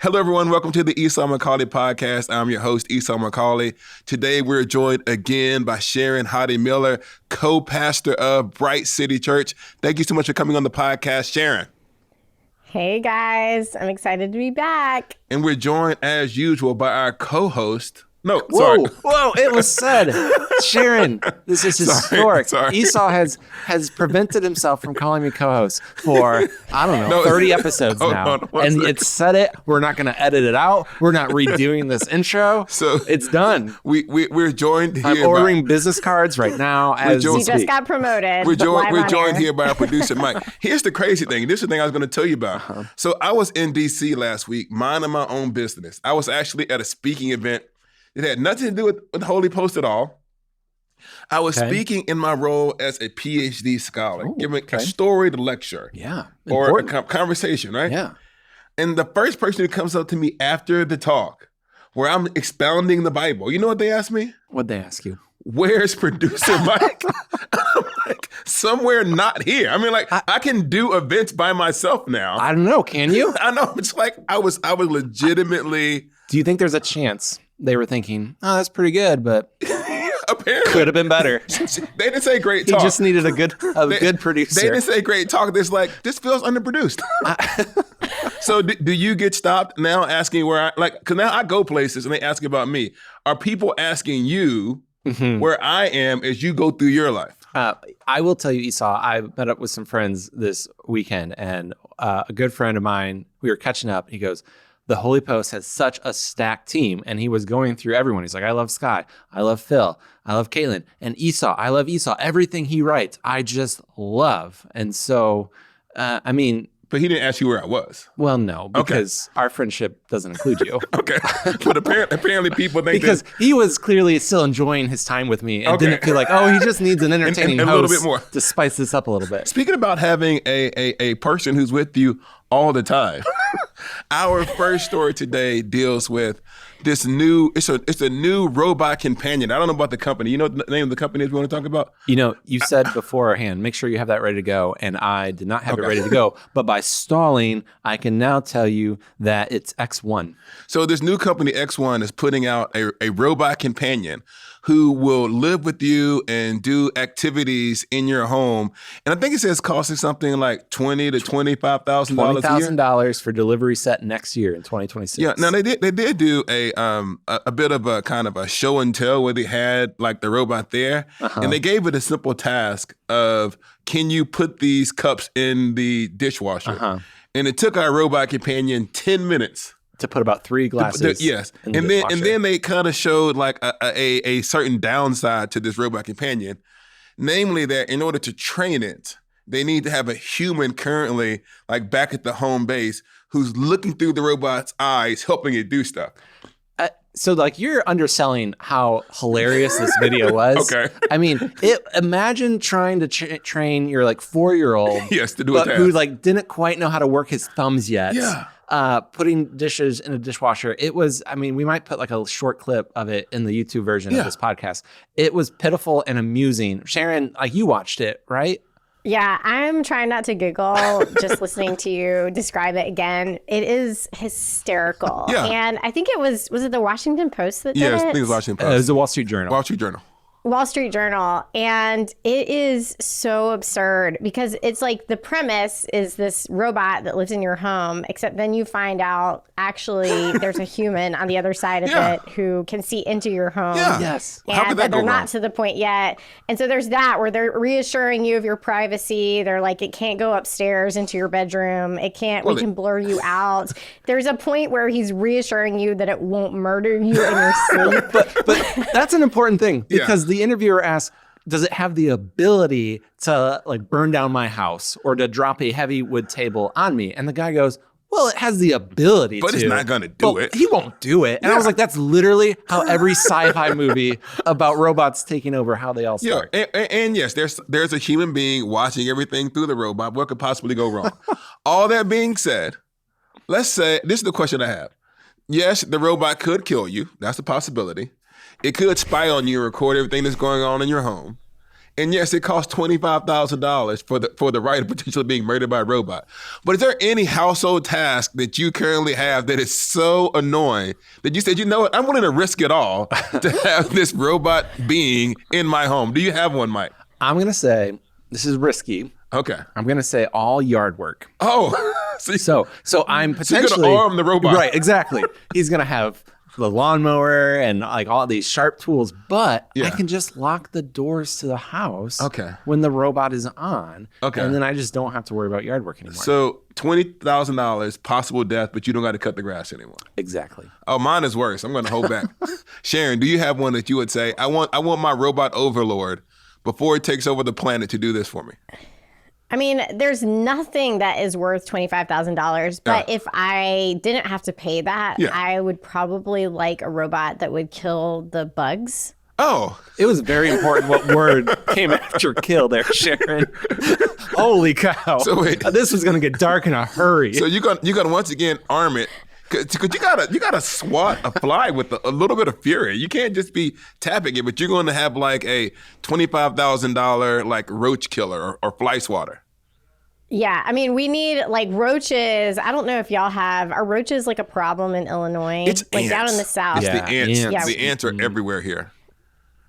Hello, everyone. Welcome to the Esau McCauley podcast. I'm your host, Esau McCauley. Today, we're joined again by Sharon Hodde Miller, co-pastor of Bright City Church. Thank you so much for coming on the podcast, Sharon. Hey, guys. I'm excited to be back. And we're joined, as usual, by our co-host. Whoa, it was said. Sharon, this is historic. Sorry. Esau has prevented himself from calling me co-host for, 30 episodes now. And it's said it. We're not going to edit it out. We're not redoing this intro. So it's done. We're joined here. I'm ordering business cards right now as we speak. Just got promoted. We're joined here by our producer, Mike. Here's the crazy thing. This is the thing I was going to tell you about. Uh-huh. So I was in D.C. last week, minding my own business. I was actually at a speaking event. It had nothing to do with the Holy Post at all. I was speaking in my role as a PhD scholar, giving a storied lecture. Yeah. Or a conversation, right? Yeah. And the first person who comes up to me after the talk, where I'm expounding the Bible, you know what they asked me? What'd they ask you? Where's producer Mike? I'm like, somewhere not here. I mean, I can do events by myself now. I don't know. Can you? I know. It's like I was legitimately. Do you think there's a chance they were thinking, oh, that's pretty good, but apparently could have been better? They didn't say great talk. He just needed a good producer. They didn't say great talk. It's like, this feels underproduced. So do you get stopped now asking where because now I go places and they ask about me. Are people asking you where I am as you go through your life? I will tell you, Esau, I met up with some friends this weekend, and a good friend of mine, we were catching up. He goes, the Holy Post has such a stacked team. And he was going through everyone. He's like, I love Sky. I love Phil. I love Caitlin. And Esau. I love Esau. Everything he writes, I just love. And so, But he didn't ask you where I was. Well, no, because our friendship doesn't include you. Okay. But apparently people think because he was clearly still enjoying his time with me and didn't feel like, he just needs an entertaining host a little bit more to spice this up a little bit. Speaking about having a person who's with you all the time, our first story today deals with this it's a new robot companion. I don't know about the company. You know what the name of the company is we want to talk about? You said beforehand, make sure you have that ready to go. And I did not have it ready to go. But by stalling, I can now tell you that it's X1. So this new company, X1, is putting out a robot companion who will live with you and do activities in your home. And I think it says costing something like $20,000 to $25,000 a year. $20,000 for delivery set next year in 2026. Yeah, now they did do a bit of a kind of a show and tell where they had like the robot there. And they gave it a simple task of, can you put these cups in the dishwasher? And it took our robot companion 10 minutes. To put about 3 glasses. Yes. And then they kind of showed like a certain downside to this robot companion. Namely that in order to train it, they need to have a human currently like back at the home base who's looking through the robot's eyes, helping it do stuff. So like you're underselling how hilarious this video was. Okay. Imagine trying to train your like 4-year-old to do a task. Who like didn't quite know how to work his thumbs yet. Yeah. Putting dishes in a dishwasher. It was, we might put like a short clip of it in the YouTube version of this podcast. It was pitiful and amusing. Sharon, like you watched it, right? Yeah, I'm trying not to giggle just listening to you describe it again. It is hysterical. Yeah. And I think was it the Washington Post that did it? Yes, I think it was Washington Post. It was the Wall Street Journal. Wall Street Journal. And it is so absurd because it's like the premise is this robot that lives in your home, except then you find out actually there's a human on the other side of it who can see into your home. Yeah. Yes. And but they're not to the point yet. And so there's that where they're reassuring you of your privacy. They're like, it can't go upstairs into your bedroom. It can't, we can blur you out. There's a point where he's reassuring you that it won't murder you in your sleep. But that's an important thing because the interviewer asked, does it have the ability to like burn down my house or to drop a heavy wood table on me? And the guy goes, well, it has the ability but it's not going to do it. He won't do it. And I was like, that's literally how every sci-fi movie about robots taking over, how they all start. Yeah, and yes, there's a human being watching everything through the robot. What could possibly go wrong? All that being said, let's say, this is the question I have. Yes, the robot could kill you. That's a possibility. It could spy on you and record everything that's going on in your home. And yes, it costs $25,000 for the right of potentially being murdered by a robot. But is there any household task that you currently have that is so annoying that you said, you know what, I'm willing to risk it all to have this robot being in my home? Do you have one, Mike? I'm going to say, this is risky. Okay. I'm going to say all yard work. Oh. So I'm potentially... So you're going to arm the robot. Right, exactly. He's going to have the lawnmower and like all these sharp tools, but I can just lock the doors to the house when the robot is on. Okay. And then I just don't have to worry about yard work anymore. So $20,000, possible death, but you don't got to cut the grass anymore. Exactly. Oh, mine is worse. I'm going to hold back. Sharon, do you have one that you would say, I want my robot overlord before it takes over the planet to do this for me? I mean, there's nothing that is worth $25,000, but if I didn't have to pay that, I would probably like a robot that would kill the bugs. Oh. It was very important what word came after kill there, Sharon. Holy cow. So wait. This was going to get dark in a hurry. So you're gonna once again arm it. Cause you gotta swat a fly with a little bit of fury. You can't just be tapping it, but you're going to have like a $25,000 like roach killer or fly swatter. Yeah, I mean, we need like roaches. I don't know if y'all are roaches like a problem in Illinois? It's like ants. Down in the South. It's the ants. Yeah. The ants are everywhere here.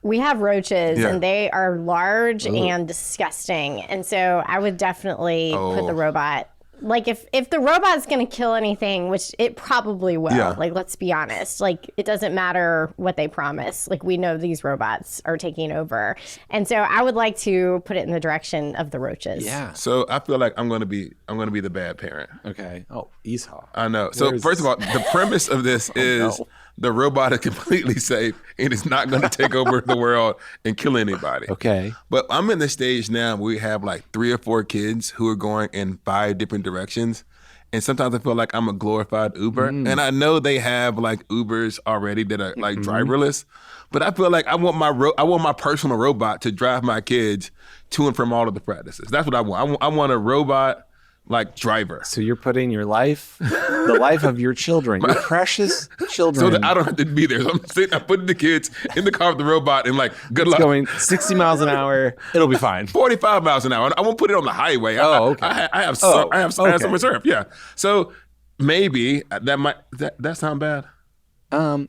We have roaches and they are large and disgusting. And so I would definitely put the robot. Like if the robot's going to kill anything, which it probably will, like, let's be honest, like it doesn't matter what they promise. Like we know these robots are taking over. And so I would like to put it in the direction of the roaches. Yeah. So I feel like I'm going to be the bad parent. Okay. Oh, Esau. I know. So first of all, the premise of this is the robot is completely safe and it's not going to take over the world and kill anybody. Okay. But I'm in the stage now where we have like 3 or 4 kids who are going in 5 different directions. And sometimes I feel like I'm a glorified Uber. And I know they have like Ubers already that are like driverless. But I feel like I want my personal robot to drive my kids to and from all of the practices. That's what I want. I want a robot like driver. So you're putting your life, the life of your children, your precious children. So that I don't have to be there. So I'm putting the kids in the car with the robot and like, good luck. Going 60 miles an hour. It'll be fine. 45 miles an hour. I won't put it on the highway. Okay. I have some reserve. Yeah. So maybe that sound bad?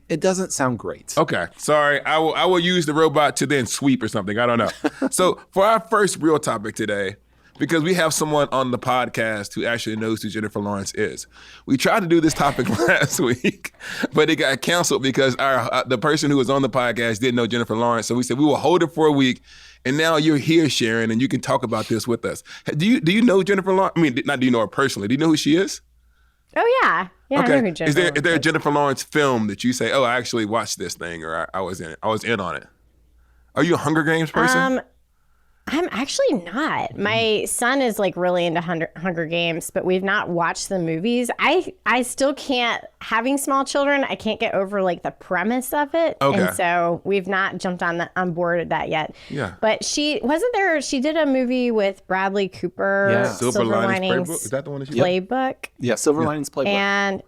It doesn't sound great. Okay. Sorry. I will use the robot to then sweep or something. I don't know. So for our first real topic today, because we have someone on the podcast who actually knows who Jennifer Lawrence is. We tried to do this topic last week, but it got canceled because the person who was on the podcast didn't know Jennifer Lawrence. So we said we will hold it for a week. And now you're here, Sharon, and you can talk about this with us. Do you know Jennifer Lawrence? I mean, not do you know her personally? Do you know who she is? Oh, yeah. Yeah, okay. I know who Jennifer Is there a Jennifer Lawrence film that you say, oh, I actually watched this thing, or I was in it. I was in on it. Are you a Hunger Games person? I'm actually not. My son is like really into Hunger Games, but we've not watched the movies. I still can't, having small children, I can't get over like the premise of it. Okay. And so we've not jumped on board at that yet. Yeah. But she did a movie with Bradley Cooper, Silver Linings Playbook. Is that the one that she Playbook? Yeah, Silver Linings Playbook. And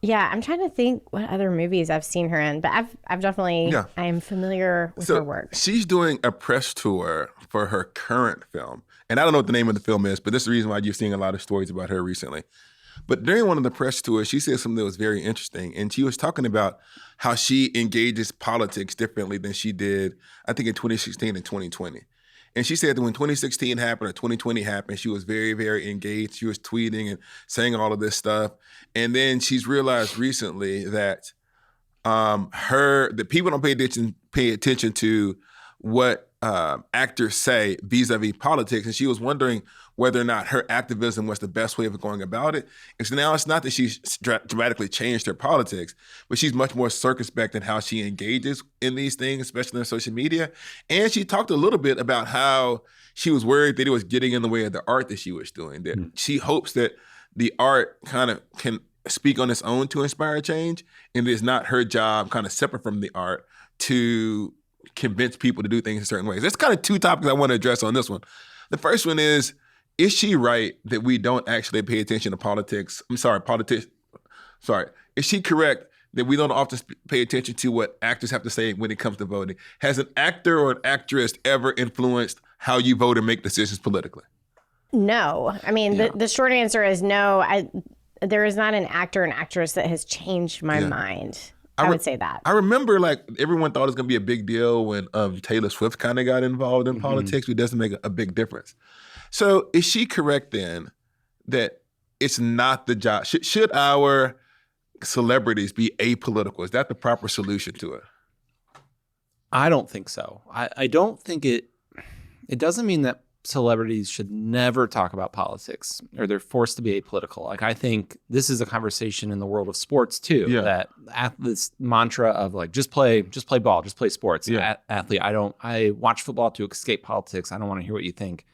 yeah, I'm trying to think what other movies I've seen her in, but I've definitely, I am familiar with her work. She's doing a press tour for her current film. And I don't know what the name of the film is, but this is the reason why you're seeing a lot of stories about her recently. But during one of the press tours, she said something that was very interesting. And she was talking about how she engages politics differently than she did, I think, in 2016 and 2020. And she said that when 2016 happened or 2020 happened, she was very, very engaged. She was tweeting and saying all of this stuff. And then she's realized recently that the people don't pay attention to what actors say vis-a-vis politics. And she was wondering whether or not her activism was the best way of going about it. And so now it's not that she's dramatically changed her politics, but she's much more circumspect in how she engages in these things, especially on social media. And she talked a little bit about how she was worried that it was getting in the way of the art that she was doing, that she hopes that the art kind of can speak on its own to inspire change, and it is not her job, kind of separate from the art, to convince people to do things in certain ways. There's kind of 2 topics I want to address on this one. The first one is she right that we don't actually pay attention to politics? Is she correct that we don't often pay attention to what actors have to say when it comes to voting. Has an actor or an actress ever influenced how you vote and make decisions politically? No. I mean, the short answer is no. There is not an actor or an actress that has changed my mind. I would say that. I remember like everyone thought it was going to be a big deal when Taylor Swift kind of got involved in politics, but it doesn't make a big difference. So is she correct then that it's not the job? Should our celebrities be apolitical? Is that the proper solution to it? I don't think so. I don't think it doesn't mean that celebrities should never talk about politics or they're forced to be apolitical. Like, I think this is a conversation in the world of sports too, that this mantra of like, just play ball, just play sports. Athlete. I watch football to escape politics. I don't want to hear what you think.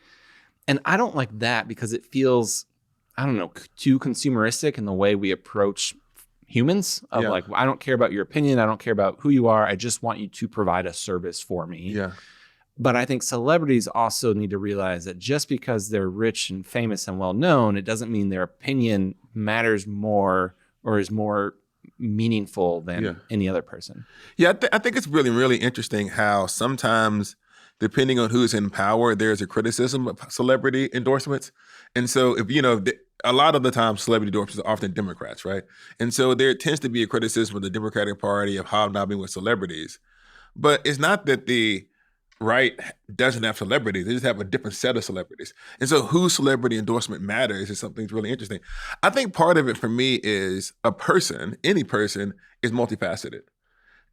And I don't like that because it feels, I don't know, too consumeristic in the way we approach humans of like, I don't care about your opinion. I don't care about who you are. I just want you to provide a service for me. Yeah. But I think celebrities also need to realize that just because they're rich and famous and well known, it doesn't mean their opinion matters more or is more meaningful than any other person. Yeah, I think it's really, really interesting how sometimes, depending on who's in power, there's a criticism of celebrity endorsements. And so if, a lot of the time celebrity endorsements are often Democrats, right? And so there tends to be a criticism of the Democratic Party of hobnobbing with celebrities. But it's not that the right doesn't have celebrities. They just have a different set of celebrities. And so whose celebrity endorsement matters is something that's really interesting. I think part of it for me is any person is multifaceted.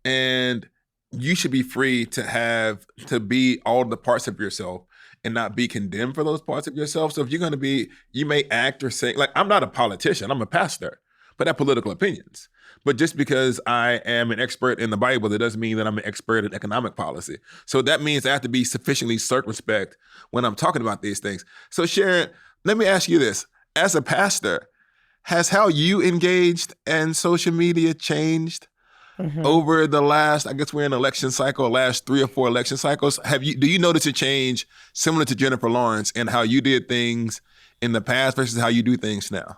And you should be free to be all the parts of yourself and not be condemned for those parts of yourself. So if you're going to be, you may act or say, like, I'm not a politician, I'm a pastor, but I have political opinions. But just because I am an expert in the Bible, that doesn't mean that I'm an expert in economic policy. So that means I have to be sufficiently circumspect when I'm talking about these things. So Sharon, let me ask you this. As a pastor, has how you engaged in social media changed over the last, I guess we're in election cycle, last 3 or 4 election cycles? Do you notice a change similar to Jennifer Lawrence in how you did things in the past versus how you do things now?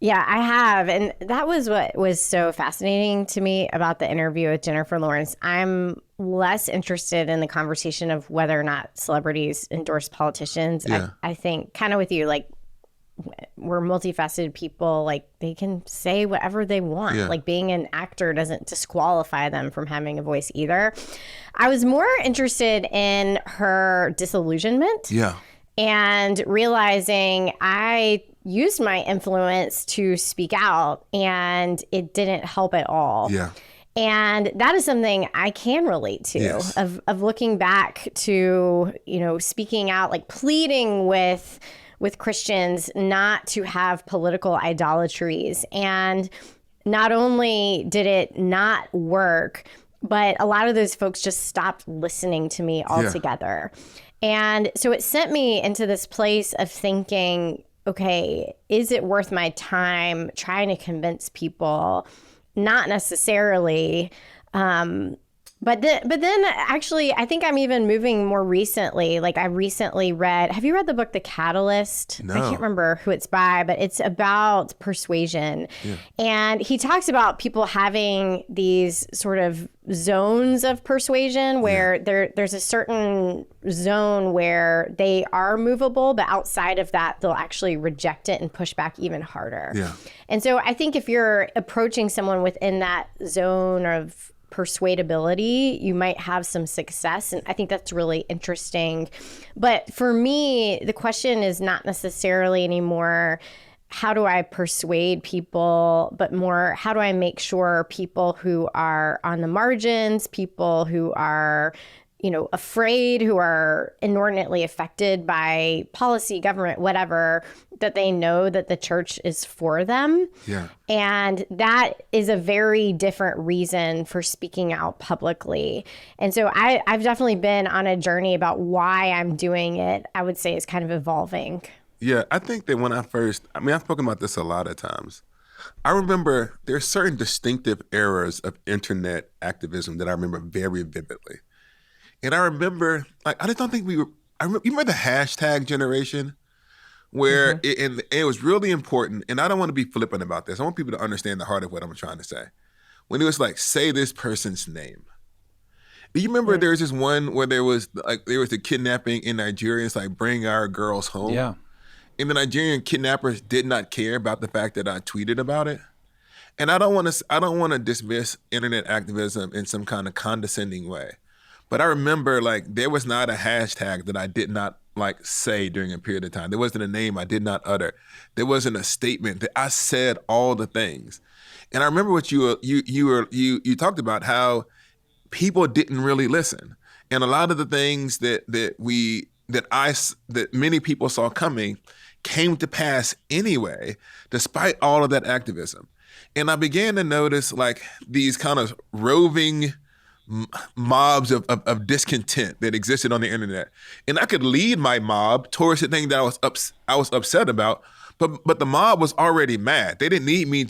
Yeah, I have. And that was what was so fascinating to me about the interview with Jennifer Lawrence. I'm less interested in the conversation of whether or not celebrities endorse politicians. Yeah. I think kind of with you, like, we're multifaceted people. Like, they can say whatever they want. Yeah. Like, being an actor doesn't disqualify them from having a voice either. I was more interested in her disillusionment. Yeah. And realizing I used my influence to speak out and it didn't help at all. Yeah. And that is something I can relate to, of looking back to, speaking out, like pleading with Christians not to have political idolatries. And not only did it not work, but a lot of those folks just stopped listening to me altogether. Yeah. And so it sent me into this place of thinking, okay, is it worth my time trying to convince people? Not necessarily. But then actually, I think I'm even moving more recently. Like, I recently read, have you read the book, The Catalyst? No. I can't remember who it's by, but it's about persuasion. Yeah. And he talks about people having these sort of zones of persuasion where there's a certain zone where they are movable, but outside of that, they'll actually reject it and push back even harder. Yeah. And so I think if you're approaching someone within that zone of persuadability, you might have some success. And I think that's really interesting. But for me, the question is not necessarily anymore, how do I persuade people, but more, how do I make sure people who are on the margins, people who are, afraid, who are inordinately affected by policy, government, whatever, that they know that the church is for them. Yeah. And that is a very different reason for speaking out publicly. And so I've definitely been on a journey about why I'm doing it, I would say is kind of evolving. Yeah, I think that when I've spoken about this a lot of times. I remember there's certain distinctive eras of internet activism that I remember very vividly. And I remember, I just don't think you remember the hashtag generation? Where it was really important, and I don't want to be flippant about this. I want people to understand the heart of what I'm trying to say. when it was like, say this person's name. Do you remember there was this one where there was a kidnapping in Nigeria? It's like, bring our girls home. Yeah. And the Nigerian kidnappers did not care about the fact that I tweeted about it. And I don't want to dismiss internet activism in some kind of condescending way. But I remember like there was not a hashtag that I did not like say during a period of time. There wasn't a name I did not utter. There wasn't a statement that I said all the things. And I remember what you talked about, how people didn't really listen. And a lot of the things that many people saw coming came to pass anyway, despite all of that activism. And I began to notice like these kind of roving mobs of discontent that existed on the internet. And I could lead my mob towards the thing that I was upset about, but the mob was already mad. They didn't need me.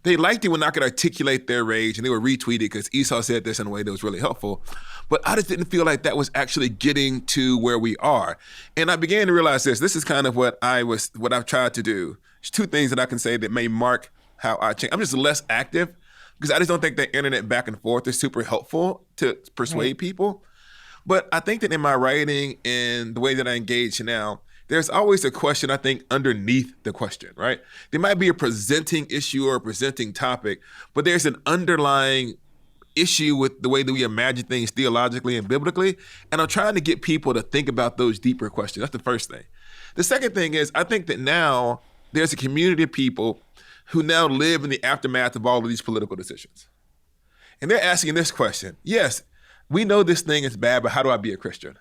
They liked it when I could articulate their rage, and they would retweet it because Esau said this in a way that was really helpful. But I just didn't feel like that was actually getting to where we are. And I began to realize this. This is kind of what I've tried to do. There's two things that I can say that may mark how I change. I'm just less active because I just don't think that internet back and forth is super helpful to persuade people. But I think that in my writing and the way that I engage now, there's always a question, I think, underneath the question, right? There might be a presenting issue or a presenting topic, but there's an underlying issue with the way that we imagine things theologically and biblically. And I'm trying to get people to think about those deeper questions. That's the first thing. The second thing is, I think that now there's a community of people who now live in the aftermath of all of these political decisions. And they're asking this question. Yes, we know this thing is bad, but how do I be a Christian?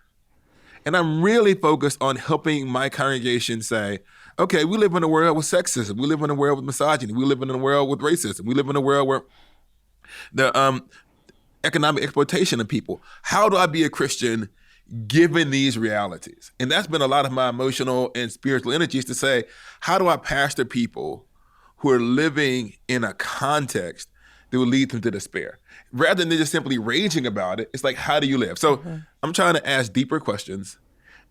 And I'm really focused on helping my congregation say, okay, we live in a world with sexism. We live in a world with misogyny. We live in a world with racism. We live in a world where the economic exploitation of people. How do I be a Christian given these realities? And that's been a lot of my emotional and spiritual energies to say, how do I pastor people who are living in a context that will lead them to despair? Rather than just simply raging about it, it's like, how do you live? So I'm trying to ask deeper questions,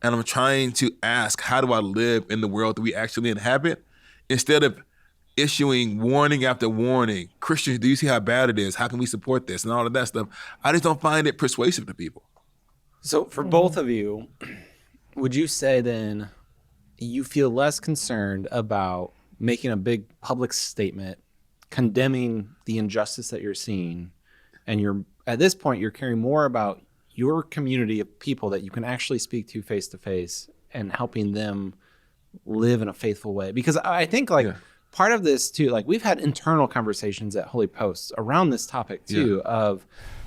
and I'm trying to ask, how do I live in the world that we actually inhabit? Instead of issuing warning after warning, Christians, do you see how bad it is? How can we support this? And all of that stuff. I just don't find it persuasive to people. So for both of you, would you say then you feel less concerned about making a big public statement condemning the injustice that you're seeing, and you're at this point you're caring more about your community of people that you can actually speak to face and helping them live in a faithful way? Because I think part of this too, like we've had internal conversations at Holy Post around this topic too, of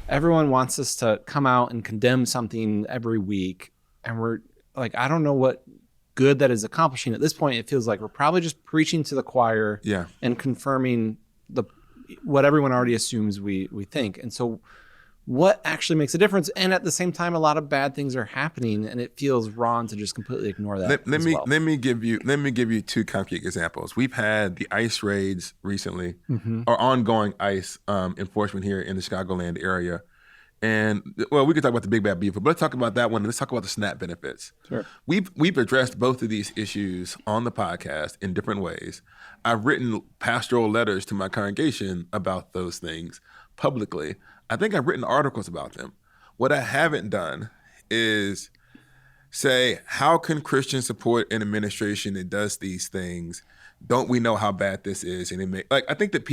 everyone wants us to come out and condemn something every week, and we're like, I don't know what good that is accomplishing. At this point, it feels like we're probably just preaching to the choir and confirming what everyone already assumes we think. And so what actually makes a difference? And at the same time, a lot of bad things are happening, and it feels wrong to just completely ignore that. Let me give you two concrete examples. We've had the ICE raids recently, or ongoing ICE enforcement here in the Chicagoland area. And well, we could talk about the big bad beautiful, but let's talk about that one. Let's talk about the SNAP benefits. Sure. We've addressed both of these issues on the podcast in different ways. I've written pastoral letters to my congregation about those things publicly. I think I've written articles about them. What I haven't done is say, how can Christians support an administration that does these things? Don't we know how bad this is? And I think that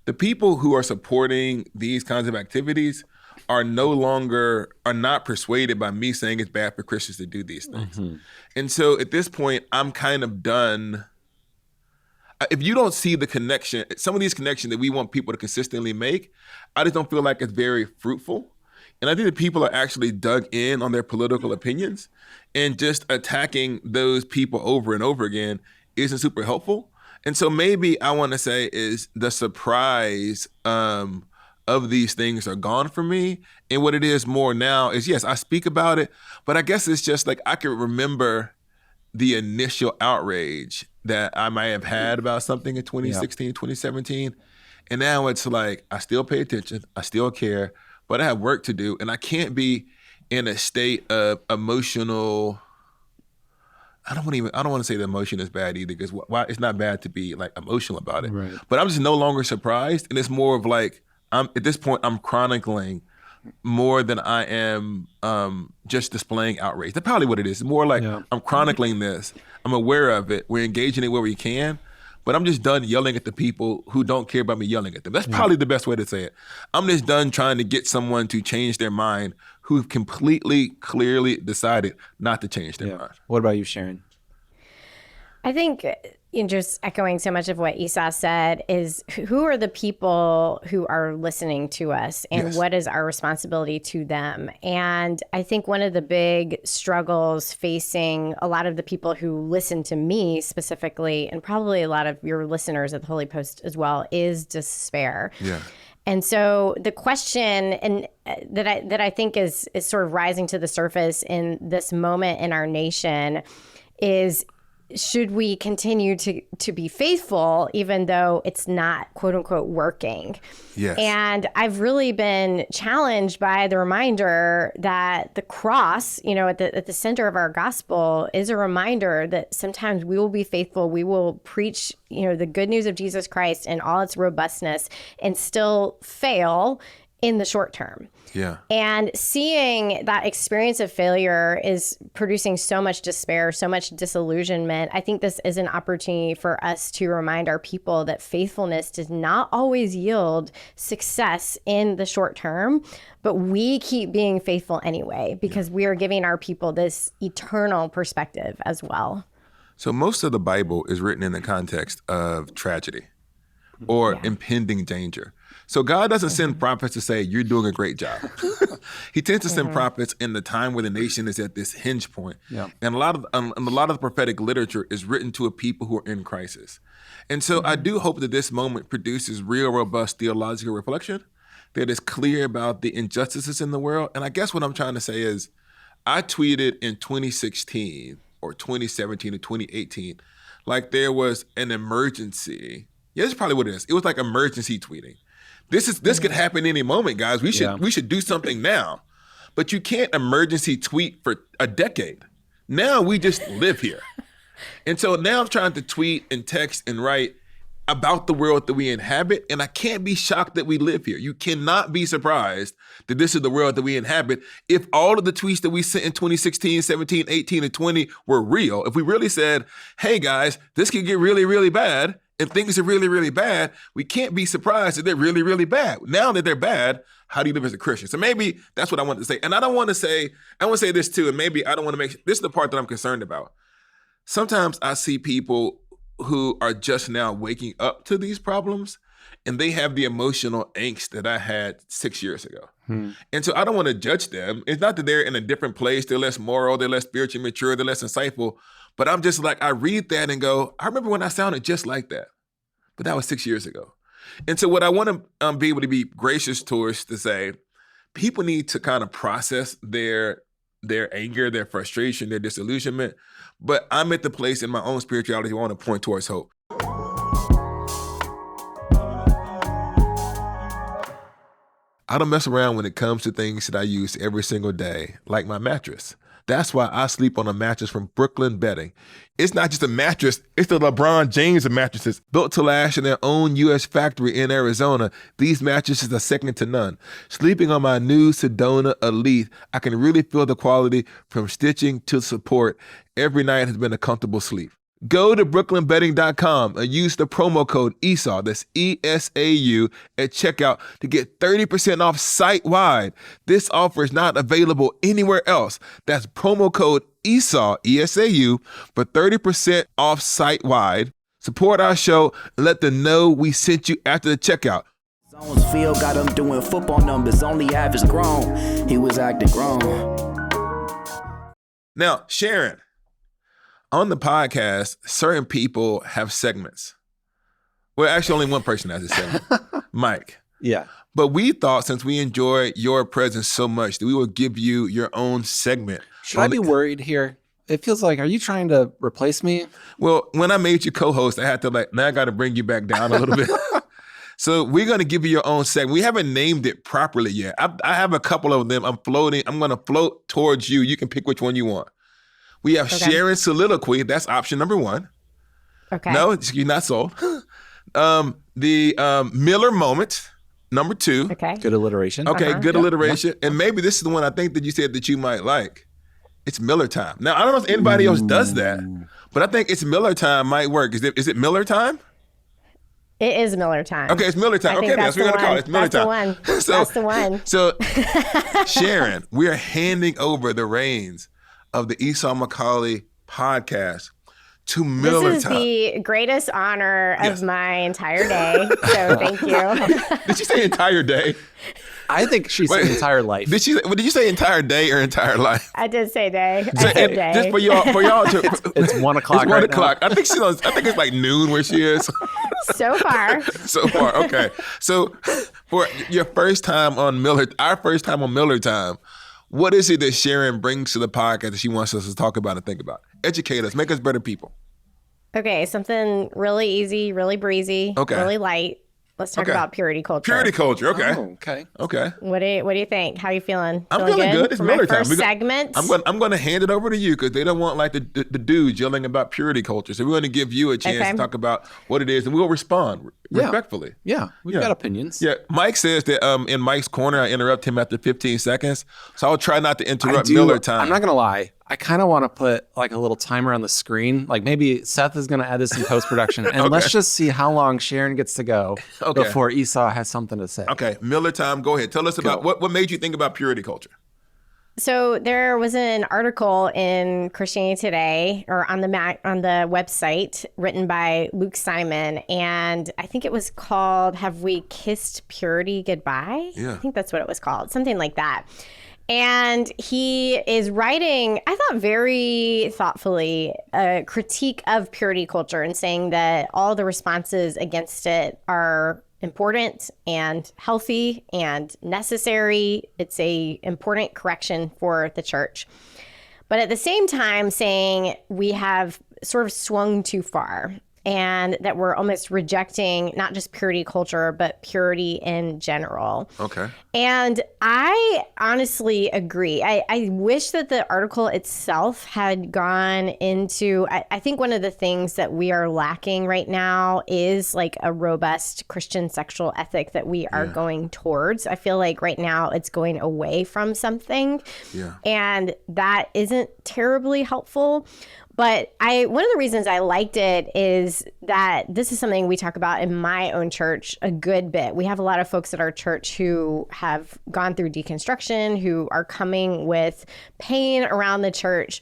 the people who are supporting these kinds of activities are not persuaded by me saying it's bad for Christians to do these things. And so at this point, I'm kind of done. If you don't see the connection, some of these connections that we want people to consistently make, I just don't feel like it's very fruitful. And I think that people are actually dug in on their political opinions, and just attacking those people over and over again isn't super helpful. And so maybe I want to say is the surprise of these things are gone from me. And what it is more now is, yes, I speak about it, but I guess it's just like I can remember the initial outrage that I might have had about something in 2016, 2017. And now it's like, I still pay attention, I still care, but I have work to do. And I can't be in a state of emotional I don't want to say the emotion is bad either, because why it's not bad to be like emotional about it. Right. But I'm just no longer surprised, and it's more of like at this point I'm chronicling more than I am just displaying outrage. That's probably what it is. It's more like I'm chronicling this. I'm aware of it. We're engaging it where we can, but I'm just done yelling at the people who don't care about me yelling at them. That's probably the best way to say it. I'm just done trying to get someone to change their mind who've completely, clearly decided not to change their mind. What about you, Sharon? I think, just echoing so much of what Esau said, is who are the people who are listening to us, and what is our responsibility to them? And I think one of the big struggles facing a lot of the people who listen to me specifically, and probably a lot of your listeners at the Holy Post as well, is despair. Yeah. And so the question that I think is sort of rising to the surface in this moment in our nation is, should we continue to be faithful even though it's not, quote unquote, working? Yes. And I've really been challenged by the reminder that the cross, at the center of our gospel, is a reminder that sometimes we will be faithful. We will preach, the good news of Jesus Christ and all its robustness, and still fail in the short term. Yeah. And seeing that experience of failure is producing so much despair, so much disillusionment. I think this is an opportunity for us to remind our people that faithfulness does not always yield success in the short term, but we keep being faithful anyway, because we are giving our people this eternal perspective as well. So most of the Bible is written in the context of tragedy or impending danger. So God doesn't send prophets to say, you're doing a great job. He tends to send prophets in the time where the nation is at this hinge point. Yeah. And a lot of the prophetic literature is written to a people who are in crisis. And so I do hope that this moment produces real, robust theological reflection that is clear about the injustices in the world. And I guess what I'm trying to say is, I tweeted in 2016 or 2017 or 2018, like there was an emergency. Yeah, that's probably what it is. It was like emergency tweeting. This could happen any moment, guys. We should do something now. But you can't emergency tweet for a decade. Now we just live here. And so now I'm trying to tweet and text and write about the world that we inhabit, and I can't be shocked that we live here. You cannot be surprised that this is the world that we inhabit if all of the tweets that we sent in 2016, 17, 18, and 20 were real. If we really said, hey guys, this could get really, really bad, and things are really, really bad, we can't be surprised that they're really, really bad. Now that they're bad, how do you live as a Christian? So maybe that's what I want to say. And I want to say this too, and maybe I don't want to this is the part that I'm concerned about. Sometimes I see people who are just now waking up to these problems, and they have the emotional angst that I had 6 years ago. And so I don't want to judge them. It's not that they're in a different place, they're less moral, they're less spiritually mature, they're less insightful. But I'm just like, I read that and go, I remember when I sounded just like that. But that was 6 years ago. And so what I want to be able to be gracious towards to say, people need to kind of process their anger, their frustration, their disillusionment. But I'm at the place in my own spirituality where I want to point towards hope. I don't mess around when it comes to things that I use every single day, like my mattress. That's why I sleep on a mattress from Brooklyn Bedding. It's not just a mattress, it's the LeBron James of mattresses. Built to last in their own U.S. factory in Arizona, these mattresses are second to none. Sleeping on my new Sedona Elite, I can really feel the quality from stitching to support. Every night has been a comfortable sleep. Go to brooklynbedding.com and use the promo code ESAU, that's ESAU, at checkout to get 30% off site-wide. This offer is not available anywhere else. That's promo code ESAU, ESAU, for 30% off site-wide. Support our show and let them know we sent you after the checkout. Zones field got him doing football numbers, only half is grown. He was acting grown. Now, Sharon, on the podcast, certain people have segments. Well, actually, only one person has a segment, Mike. Yeah. But we thought, since we enjoy your presence so much, that we would give you your own segment. Should I be worried here? It feels like, are you trying to replace me? Well, when I made you co-host, I had to now I got to bring you back down a little bit. So we're going to give you your own segment. We haven't named it properly yet. I have a couple of them. I'm going to float towards you. You can pick which one you want. We have Sharon's soliloquy. That's option number 1. Okay. No, you're not sold. The Miller moment, number 2. Okay. Good alliteration. Okay, good alliteration. And maybe this is the one I think that you said that you might like. It's Miller time. Now, I don't know if anybody else does that, but I think it's Miller time might work. Is it Miller time? It is Miller time. Okay, it's Miller time. Okay, that's what we're going to call it. It's Miller time. That's the one. So, Sharon, we are handing over the reins of the Esau McCauley podcast to Miller This is time. the greatest honor of my entire day. So thank you. Did she say entire day? I think she said entire life. Did you say entire day or entire life? I did say day. I said day. Just for y'all to, It's 1 o'clock. it's 1 o'clock. I think it's like noon where she is. So far. So far, okay. So for your first time on Miller, our first time on Miller time, what is it that Sharon brings to the podcast that she wants us to talk about and think about? Educate us, make us better people. Okay, something really easy, really breezy, really light. Let's talk about purity culture. Purity culture, okay. Oh, okay. Okay. What do you think? How you feeling? I'm feeling good. It's for Miller my time. first segment. I'm going to hand it over to you because they don't want like the dudes yelling about purity culture. So we're going to give you a chance to talk about what it is, and we'll respond respectfully. Yeah, we've got opinions. Yeah, Mike says that in Mike's corner, I interrupt him after 15 seconds. So I'll try not to interrupt Miller time. I'm not going to lie. I kind of want to put like a little timer on the screen. Like maybe Seth is going to add this in post-production. And let's just see how long Sharon gets to go before Esau has something to say. Okay, Miller time, go ahead. Tell us about what made you think about purity culture? So there was an article in Christianity Today, or on the website, written by Luke Simon, and I think it was called "Have We Kissed Purity Goodbye?" Yeah. I think that's what it was called, something like that. And he is writing, I thought very thoughtfully, a critique of purity culture and saying that all the responses against it are important and healthy and necessary. It's a important correction for the church. But at the same time saying we have sort of swung too far and that we're almost rejecting not just purity culture, but purity in general. Okay. And I honestly agree. I wish that the article itself had gone into, I think one of the things that we are lacking right now is like a robust Christian sexual ethic that we are going towards. I feel like right now it's going away from something. Yeah. And that isn't terribly helpful. But one of the reasons I liked it is that this is something we talk about in my own church a good bit. We have a lot of folks at our church who have gone through deconstruction, who are coming with pain around the church.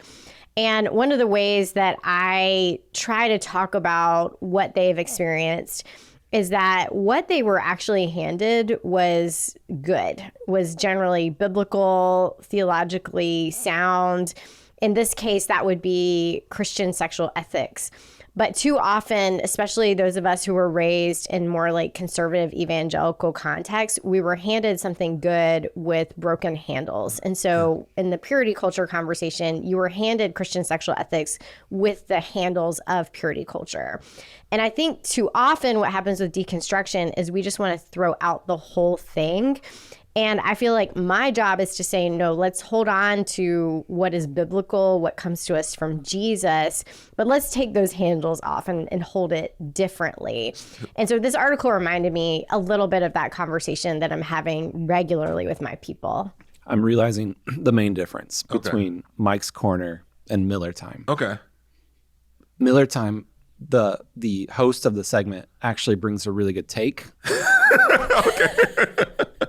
And one of the ways that I try to talk about what they've experienced is that what they were actually handed was good, was generally biblical, theologically sound. In this case, that would be Christian sexual ethics. But too often, especially those of us who were raised in more like conservative evangelical context, we were handed something good with broken handles. And so in the purity culture conversation, you were handed Christian sexual ethics with the handles of purity culture. And I think too often what happens with deconstruction is we just want to throw out the whole thing. And I feel like my job is to say, no, let's hold on to what is biblical, what comes to us from Jesus, but let's take those handles off and hold it differently. And so this article reminded me a little bit of that conversation that I'm having regularly with my people. I'm realizing the main difference between Mike's Corner and Miller Time. Okay. Miller Time, the host of the segment actually brings a really good take.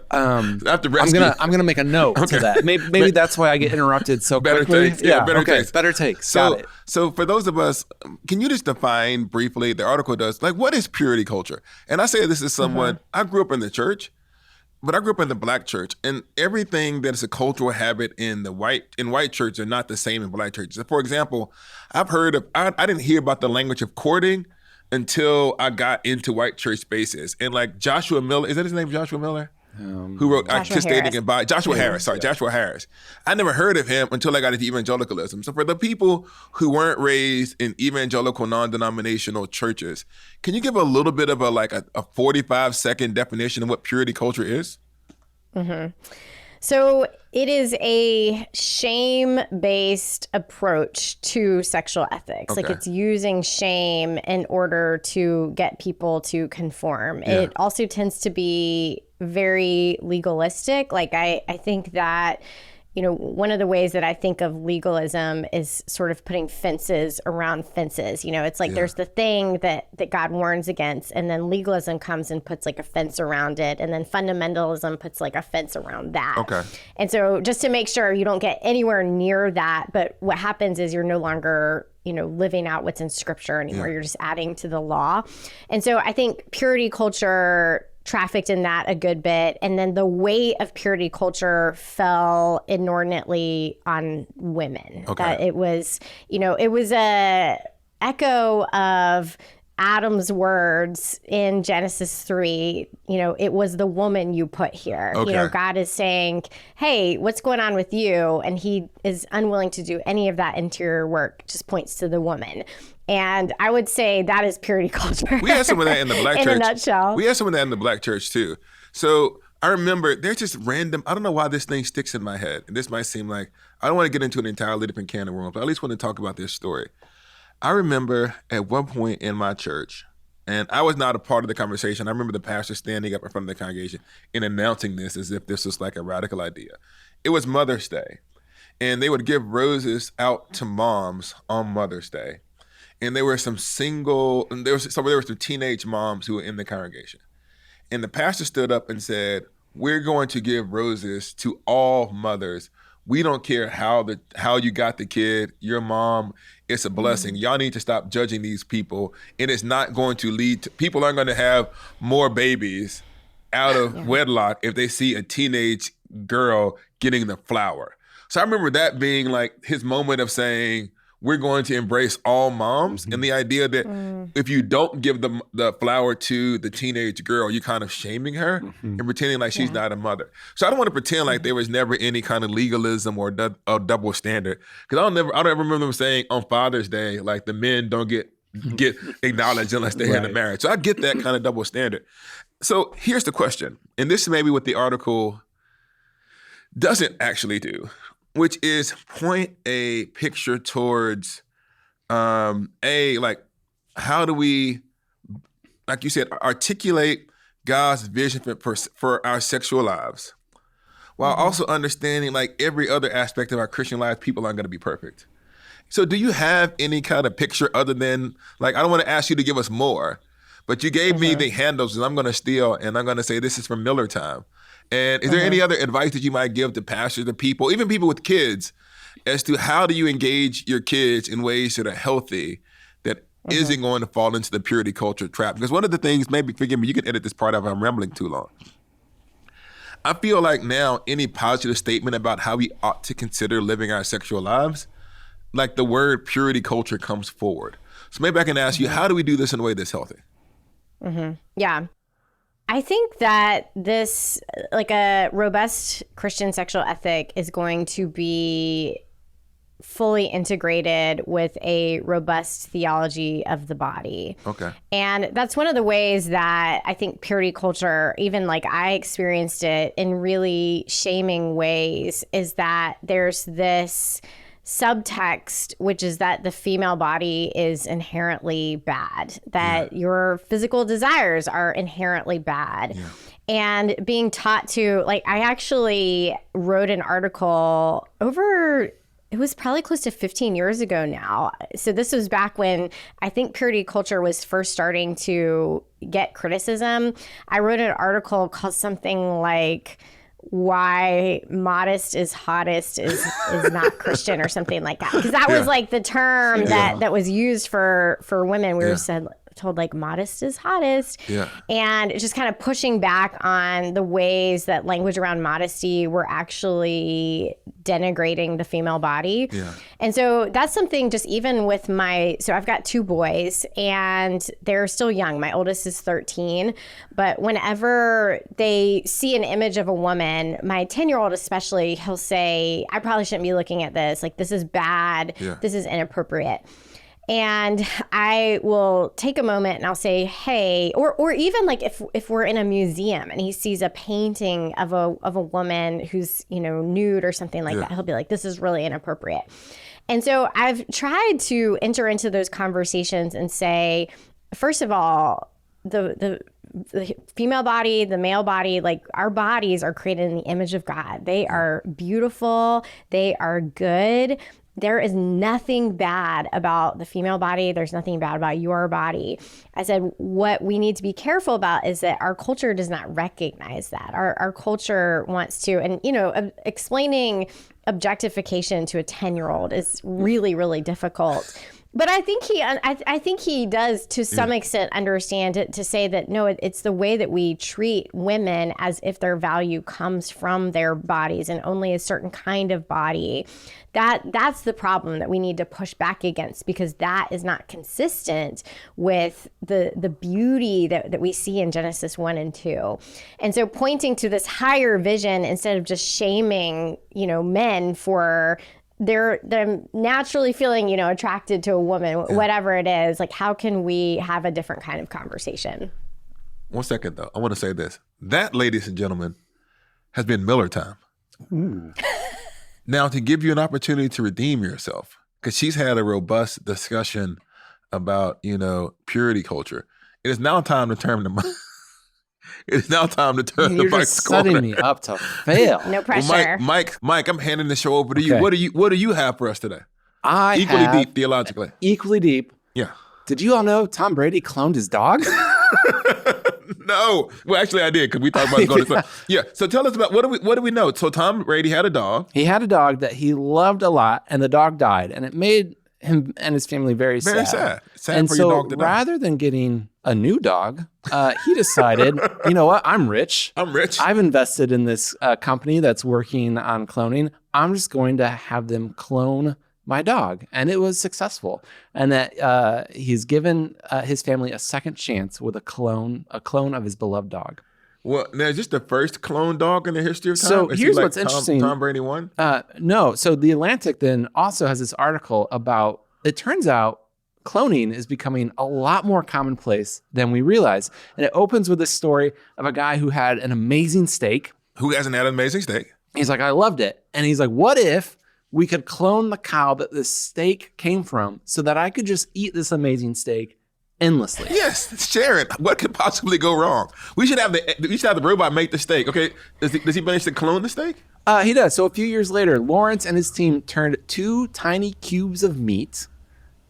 I'm gonna make a note to that. Maybe that's why I get interrupted so quickly. Takes. Yeah, better takes. Better takes. So, got it. So for those of us, can you just define briefly, the article does, like, what is purity culture? And I say this is someone, I grew up in the church, but I grew up in the black church, and everything that is a cultural habit in white church are not the same in black churches. For example, I didn't hear about the language of courting until I got into white church spaces. And like Joshua Miller, is that his name, Joshua Miller? Who wrote I Kissed Dating Goodbye? Joshua Harris. I never heard of him until I got into evangelicalism. So for the people who weren't raised in evangelical non-denominational churches, can you give a little bit of a 45-second definition of what purity culture is? Mm-hmm. So it is a shame-based approach to sexual ethics. Okay. Like it's using shame in order to get people to conform. Yeah. It also tends to be very legalistic. Like I think that, you know, one of the ways that I think of legalism is sort of putting fences around fences. You know, it's like there's the thing that God warns against, and then legalism comes and puts like a fence around it, and then fundamentalism puts like a fence around that. Okay. And so just to make sure you don't get anywhere near that, but what happens is you're no longer, you know, living out what's in scripture anymore. You're just adding to the law. And so I think purity culture trafficked in that a good bit. And then the weight of purity culture fell inordinately on women. Okay. That it was, you know, it was a echo of Adam's words in Genesis 3, you know, it was the woman you put here. Okay. You know, God is saying, hey, what's going on with you? And he is unwilling to do any of that interior work, just points to the woman. And I would say that is purity culture. We had some of that in the black church. In a nutshell. We had some of that in the black church too. So I remember there's just random, I don't know why this thing sticks in my head. And this might seem like, I don't want to get into an entirely different can of worms, but I at least want to talk about this story. I remember at one point in my church, and I was not a part of the conversation. I remember the pastor standing up in front of the congregation and announcing this as if this was like a radical idea. It was Mother's Day, and they would give roses out to moms on Mother's Day. And there were some there were some teenage moms who were in the congregation. And the pastor stood up and said, we're going to give roses to all mothers. We don't care how you got the kid, your mom, it's a blessing. Y'all need to stop judging these people. And it's not going to lead to, people aren't going to have more babies out of wedlock if they see a teenage girl getting the flower. So I remember that being like his moment of saying, we're going to embrace all moms. And the idea that if you don't give the flower to the teenage girl, you're kind of shaming her and pretending like she's not a mother. So I don't want to pretend like there was never any kind of legalism or double standard. Because I don't ever remember them saying on Father's Day, like the men don't get acknowledged unless they're in a marriage. So I get that kind of double standard. So here's the question. And this is maybe what the article doesn't actually do, which is point a picture towards, like, how do we, like you said, articulate God's vision for our sexual lives, while also understanding, like, every other aspect of our Christian life, people aren't going to be perfect. So do you have any kind of picture other than, like, I don't want to ask you to give us more, but you gave me the handles, and I'm going to steal, and I'm going to say this is from Miller time. And is there any other advice that you might give to pastors, to people, even people with kids, as to how do you engage your kids in ways that are healthy, that isn't going to fall into the purity culture trap? Because one of the things, maybe, forgive me, you can edit this part out if I'm rambling too long. I feel like now any positive statement about how we ought to consider living our sexual lives, like the word purity culture comes forward. So maybe I can ask you, how do we do this in a way that's healthy? Yeah. I think that this, like a robust Christian sexual ethic, is going to be fully integrated with a robust theology of the body. Okay. And that's one of the ways that I think purity culture, even like I experienced it in really shaming ways, is that there's this subtext, which is that the female body is inherently bad, that your physical desires are inherently bad. Yeah. And being taught to, like, I actually wrote an article it was probably close to 15 years ago now. So this was back when I think purity culture was first starting to get criticism. I wrote an article called something like, why modest is hottest is not Christian, or something like that. Because that was like the term that was used for women. We were told like modest is hottest. Yeah. And it's just kind of pushing back on the ways that language around modesty were actually denigrating the female body. Yeah. And so that's something, just even with so I've got 2 boys and they're still young. My oldest is 13, but whenever they see an image of a woman, my 10-year-old especially, he'll say, I probably shouldn't be looking at this. Like, this is bad. Yeah. This is inappropriate. And I will take a moment and I'll say, hey, or even like if we're in a museum and he sees a painting of a woman who's, nude or something like that, he'll be like, this is really inappropriate. And so I've tried to enter into those conversations and say, first of all, the female body, the male body, like our bodies are created in the image of God. They are beautiful. They are good. There is nothing bad about the female body. There's nothing bad about your body. I said, what we need to be careful about is that our culture does not recognize that. Our culture wants to, and, explaining objectification to a 10-year-old is really, really difficult. But I think he does to some extent understand it, to say that, no, it's the way that we treat women as if their value comes from their bodies and only a certain kind of body. That's the problem that we need to push back against, because that is not consistent with the beauty that we see in Genesis 1 and 2. And so pointing to this higher vision instead of just shaming, men for they're naturally feeling, attracted to a woman, whatever it is, like, how can we have a different kind of conversation? 1 second, though. I want to say this. That, ladies and gentlemen, has been Miller time. Ooh. Now, to give you an opportunity to redeem yourself, because she's had a robust discussion about, purity culture. It is now time to turn the mic. It's now time to turn the mic. You're just setting me up to fail. No pressure. Well, Mike, I'm handing the show over to Okay. you. What do you have for us today? Equally deep theologically. Equally deep. Yeah. Did you all know Tom Brady cloned his dog? No. Well, actually, I did, because we talked about going to Yeah. So tell us about what do we know? So Tom Brady had a dog. He had a dog that he loved a lot, and the dog died, and it made him and his family very sad. Very sad. Sad and for so your dog to die. rather than getting a new dog, he decided, you know what? I'm rich. I've invested in this company that's working on cloning. I'm just going to have them clone my dog. And it was successful. And that he's given his family a second chance with a clone of his beloved dog. Well, now, is this the first clone dog in the history of time? So Is he here's like what's interesting. Tom Brady won? No. So The Atlantic then also has this article about, it turns out cloning is becoming a lot more commonplace than we realize. And it opens with this story of a guy who had an amazing steak. Who hasn't had an amazing steak? He's like, I loved it. And he's like, what if we could clone the cow that this steak came from so that I could just eat this amazing steak endlessly? Yes, Sharon. What could possibly go wrong? We should have the robot make the steak. Okay, does he manage to clone the steak? He does. So a few years later, Lawrence and his team turned 2 tiny cubes of meat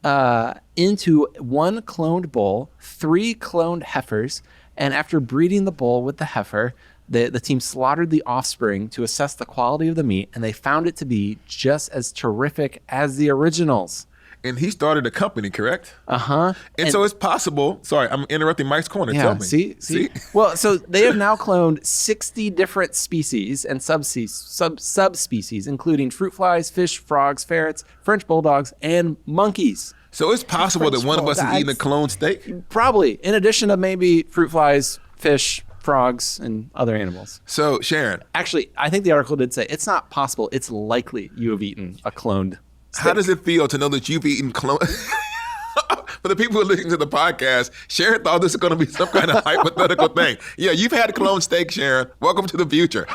into 1 cloned bull, 3 cloned heifers, and after breeding the bull with the heifer, the team slaughtered the offspring to assess the quality of the meat, and they found it to be just as terrific as the originals. And he started a company, correct? Uh-huh. And so it's possible. Sorry, I'm interrupting Mike's corner. Yeah, Tell me. See? Well, so they have now cloned 60 different species and subspecies, including fruit flies, fish, frogs, ferrets, French bulldogs, and monkeys. So it's possible that one of us is eating a cloned steak? Probably, in addition to maybe fruit flies, fish, frogs, and other animals. So, Sharon. Actually, I think the article did say it's not possible. It's likely you have eaten a cloned steak. How does it feel to know that you've eaten clone? For the people who are listening to the podcast, Sharon thought this was going to be some kind of hypothetical thing. Yeah, you've had cloned steak, Sharon. Welcome to the future.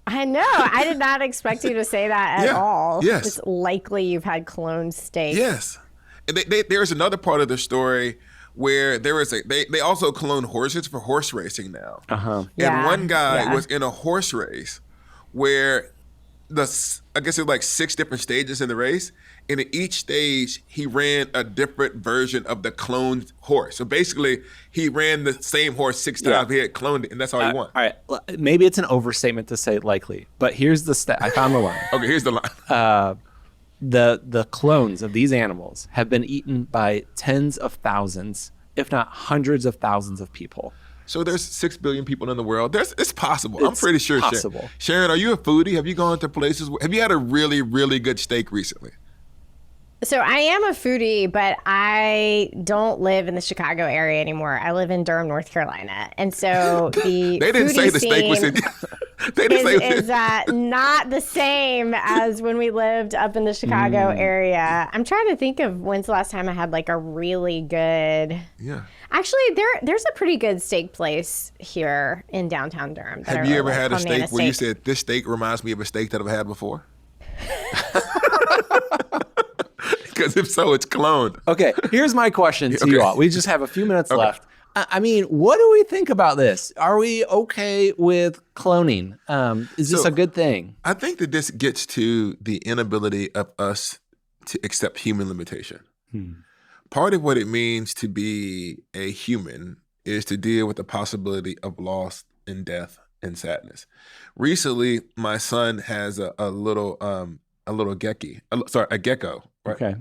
I know. I did not expect you to say that at all. Yes. It's likely you've had cloned steak. Yes. And there's another part of the story where they also clone horses for horse racing now. Uh-huh. And one guy was in a horse race where I guess it was like 6 different stages in the race. And in each stage, he ran a different version of the cloned horse. So basically, he ran the same horse 6 times. He had cloned it, and that's all he won. All right. Maybe it's an overstatement to say likely, but here's the stat. I found the line. Okay, here's the line. The clones of these animals have been eaten by tens of thousands, if not hundreds of thousands of people. So there's 6 billion people in the world. It's possible. I'm pretty sure. Possible. Sharon, are you a foodie? Have you gone to places? Have you had a really, really good steak recently? So I am a foodie, but I don't live in the Chicago area anymore. I live in Durham, North Carolina. And so the They didn't say the steak was scene, They just say, is not the same as when we lived up in the Chicago area. I'm trying to think of when's the last time I had like a really good. Yeah. Actually, there's a pretty good steak place here in downtown Durham. Have you ever had a steak where you said, this steak reminds me of a steak that I've had before? Because if so, it's cloned. Okay, here's my question to you all. We just have a few minutes left. I mean, what do we think about this? Are we okay with cloning? Is this a good thing? I think that this gets to the inability of us to accept human limitation. Part of what it means to be a human is to deal with the possibility of loss and death and sadness. Recently, my son has a little gecko. Right? Okay.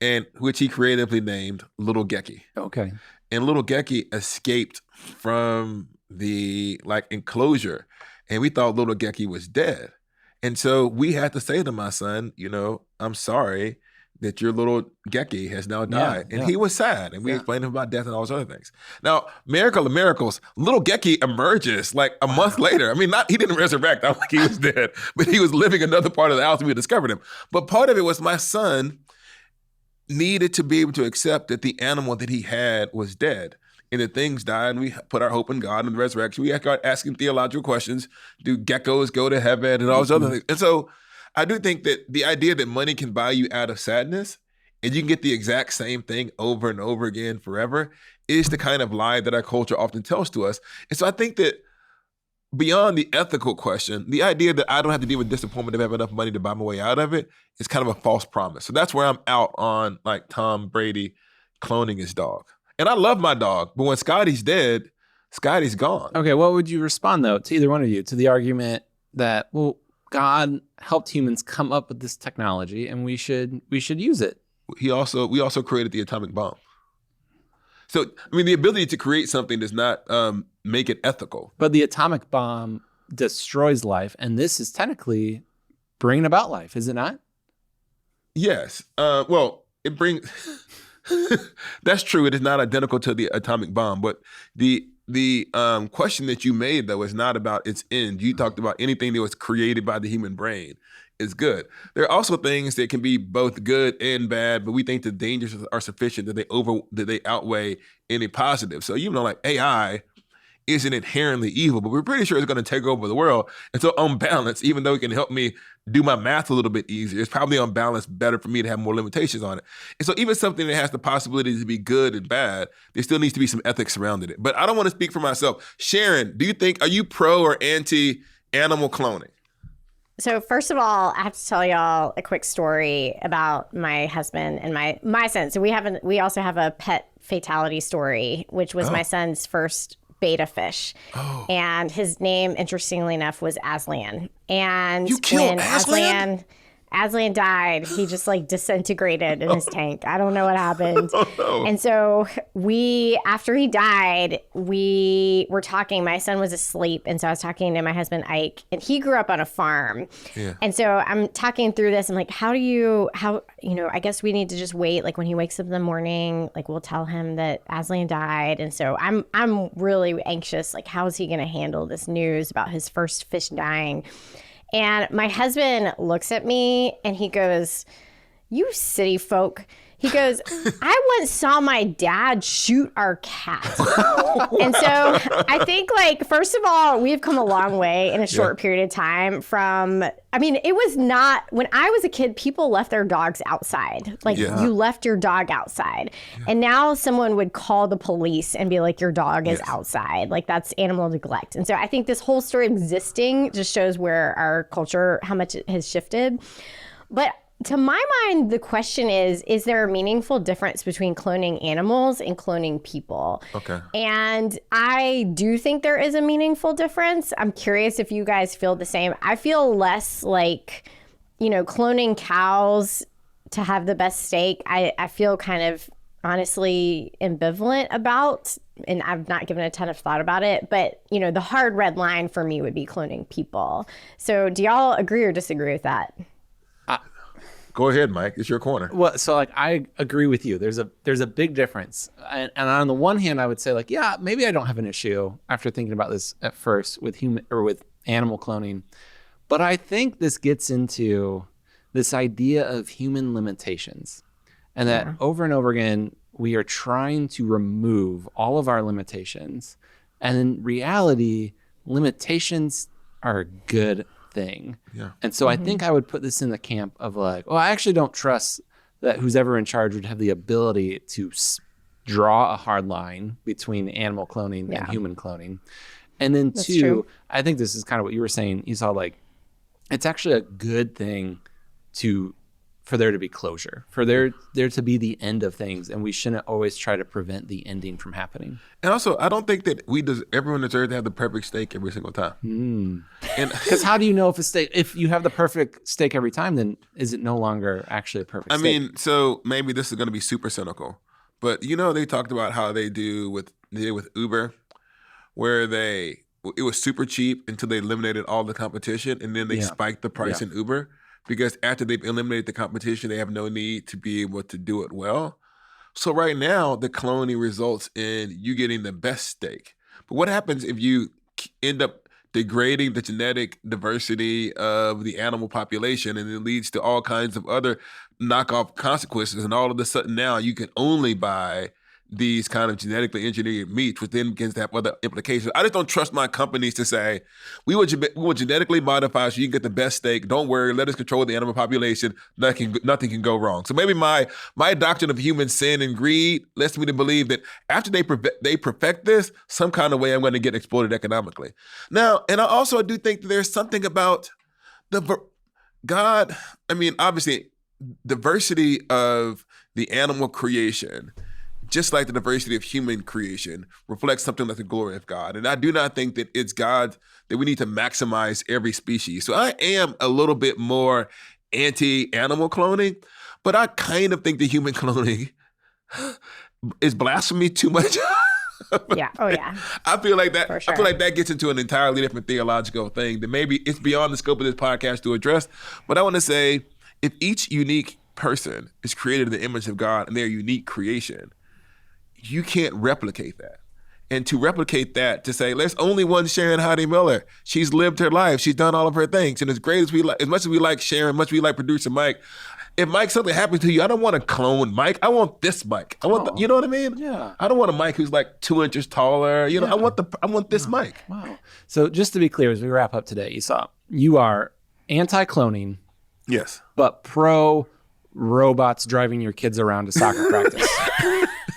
And which he creatively named Little Gecky. Okay. And Little Gecky escaped from the enclosure, and we thought Little Gecky was dead. And so we had to say to my son, I'm sorry that your little Gecky has now died. And he was sad. And we explained to him about death and all those other things. Now, miracle of miracles, Little Gecky emerges like a month later. I mean, he didn't resurrect. I don't think he was dead, but he was living another part of the house and we discovered him. But part of it was my son needed to be able to accept that the animal that he had was dead and that things died, and we put our hope in God and the resurrection. We got asking theological questions. Do geckos go to heaven and all those other things? And so I do think that the idea that money can buy you out of sadness and you can get the exact same thing over and over again forever is the kind of lie that our culture often tells to us. And so I think that beyond the ethical question, the idea that I don't have to deal with disappointment if I have enough money to buy my way out of it is kind of a false promise. So that's where I'm out on Tom Brady cloning his dog. And I love my dog, but when Scotty's dead, Scotty's gone. Okay, what would you respond though to either one of you, to the argument that, well, God helped humans come up with this technology and we should use it? We also created the atomic bomb. So, I mean, the ability to create something does not make it ethical. But the atomic bomb destroys life, and this is technically bringing about life, is it not? Yes. Well, it brings... That's true. It is not identical to the atomic bomb, but the question that you made, though, is not about its end. You talked about anything that was created by the human brain is good. There are also things that can be both good and bad, but we think the dangers are sufficient that they outweigh any positive. So AI isn't inherently evil, but we're pretty sure it's going to take over the world. And so on balance, even though it can help me do my math a little bit easier, it's probably on balance better for me to have more limitations on it. And so even something that has the possibility to be good and bad, there still needs to be some ethics surrounding it. But I don't want to speak for myself. Sharon, are you pro or anti animal cloning? So first of all, I have to tell y'all a quick story about my husband and my son. So we also have a pet fatality story, which was my son's first betta fish. Oh. And his name, interestingly enough, was Aslan. And you killed Aslan? Aslan died. He just disintegrated in his tank. I don't know what happened. Oh, no. And so after he died, we were talking. My son was asleep. And so I was talking to my husband, Ike, and he grew up on a farm. Yeah. And so I'm talking through this. I'm like, I guess we need to just wait. When he wakes up in the morning, we'll tell him that Aslan died. And so I'm really anxious. How is he going to handle this news about his first fish dying? And my husband looks at me and he goes, "You city folk." He goes, "I once saw my dad shoot our cat." And so I think first of all, we've come a long way in a short period of time it was not, when I was a kid, people left their dogs outside. You left your dog outside. Yeah. And now someone would call the police and be like, your dog is outside. That's animal neglect. And so I think this whole story existing just shows where our culture, how much it has shifted. But to my mind, the question is there a meaningful difference between cloning animals and cloning people? Okay. And I do think there is a meaningful difference. I'm curious if you guys feel the same. I feel less cloning cows to have the best steak. I feel kind of honestly ambivalent about, and I've not given a ton of thought about it, but the hard red line for me would be cloning people. So do y'all agree or disagree with that? Go ahead, Mike. It's your corner. Well, so I agree with you. There's a big difference. And on the one hand, I would say maybe I don't have an issue after thinking about this at first with animal cloning. But I think this gets into this idea of human limitations, and that over and over again, we are trying to remove all of our limitations. And in reality, limitations are a good thing. Yeah. And so I think I would put this in the camp of like, I actually don't trust that who's ever in charge would have the ability to draw a hard line between animal cloning and human cloning. And then that's 2, true. I think this is kind of what you were saying, Esau, like, it's actually a good thing for there to be closure, for there to be the end of things, and we shouldn't always try to prevent the ending from happening. And also, I don't think that everyone deserves to have the perfect steak every single time. And because how do you know if you have the perfect steak every time, then is it no longer actually a perfect steak? I mean, so maybe this is going to be super cynical, but they talked about how they did with Uber, where it was super cheap until they eliminated all the competition, and then they spiked the price in Uber. Because after they've eliminated the competition, they have no need to be able to do it well. So right now, the cloning results in you getting the best steak. But what happens if you end up degrading the genetic diversity of the animal population, and it leads to all kinds of other knockoff consequences, and all of a sudden now you can only buy these kind of genetically engineered meats, which then begins to have other implications. I just don't trust my companies to say, we will genetically modify so you can get the best steak. Don't worry, let us control the animal population. Nothing can go wrong. So maybe my doctrine of human sin and greed lets me to believe that after they perfect this, some kind of way I'm going to get exploited economically. Now, and I also do think that there's something about God, I mean, obviously, diversity of the animal creation, just like the diversity of human creation, reflects something like the glory of God. And I do not think that it's God that we need to maximize every species. So I am a little bit more anti-animal cloning, but I kind of think the human cloning is blasphemy too much. Yeah. Oh, yeah. I feel like that. Sure. I feel like that gets into an entirely different theological thing that maybe it's beyond the scope of this podcast to address. But I want to say, if each unique person is created in the image of God and they're a unique creation, you can't replicate that. And to replicate that, to say, there's only one Sharon Hodde Miller. She's lived her life. She's done all of her things. And as much as we like Sharon, as much as we like producer Mike, if Mike, something happens to you, I don't want to clone Mike. I want this Mike. I want, you know what I mean? Yeah. I don't want a Mike who's like 2 inches taller. I want this Mike. Wow. So just to be clear, as we wrap up today, Esau, you are anti-cloning. Yes. But pro robots driving your kids around to soccer practice.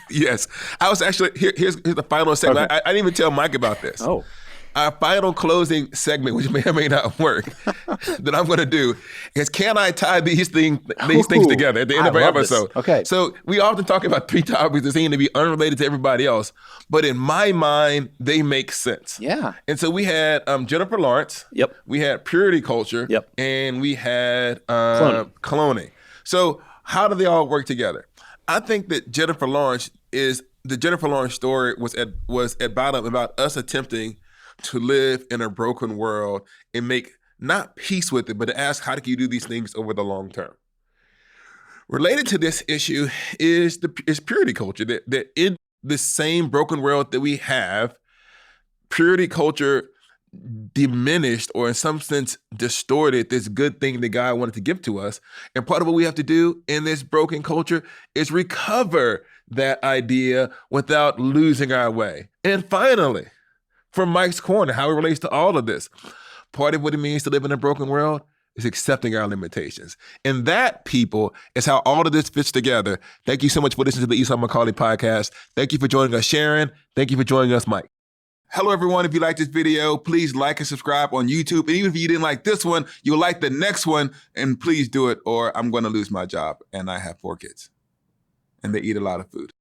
Yes. I was actually, here's the final segment. Okay. I didn't even tell Mike about this. Oh. Our final closing segment, which may or may not work, that I'm going to do is, can I tie these things together at the end of our episode? This. Okay. So we often talk about 3 topics that seem to be unrelated to everybody else, but in my mind, they make sense. Yeah. And so we had Jennifer Lawrence. Yep. We had purity culture. Yep. And we had cloning. So how do they all work together? I think that the Jennifer Lawrence story was at bottom about us attempting to live in a broken world and make not peace with it, but to ask, how can you do these things over the long term? Related to this issue is purity culture, that in the same broken world that we have, purity culture diminished, or in some sense distorted, this good thing that God wanted to give to us. And part of what we have to do in this broken culture is recover that idea without losing our way. And finally, from Mike's corner, how it relates to all of this, part of what it means to live in a broken world is accepting our limitations. And that, people, is how all of this fits together. Thank you so much for listening to the Esau McCauley podcast. Thank you for joining us, Sharon. Thank you for joining us, Mike. Hello, everyone. If you like this video, please like and subscribe on YouTube. And even if you didn't like this one, you'll like the next one. And please do it, or I'm going to lose my job. And I have 4 kids. And they eat a lot of food.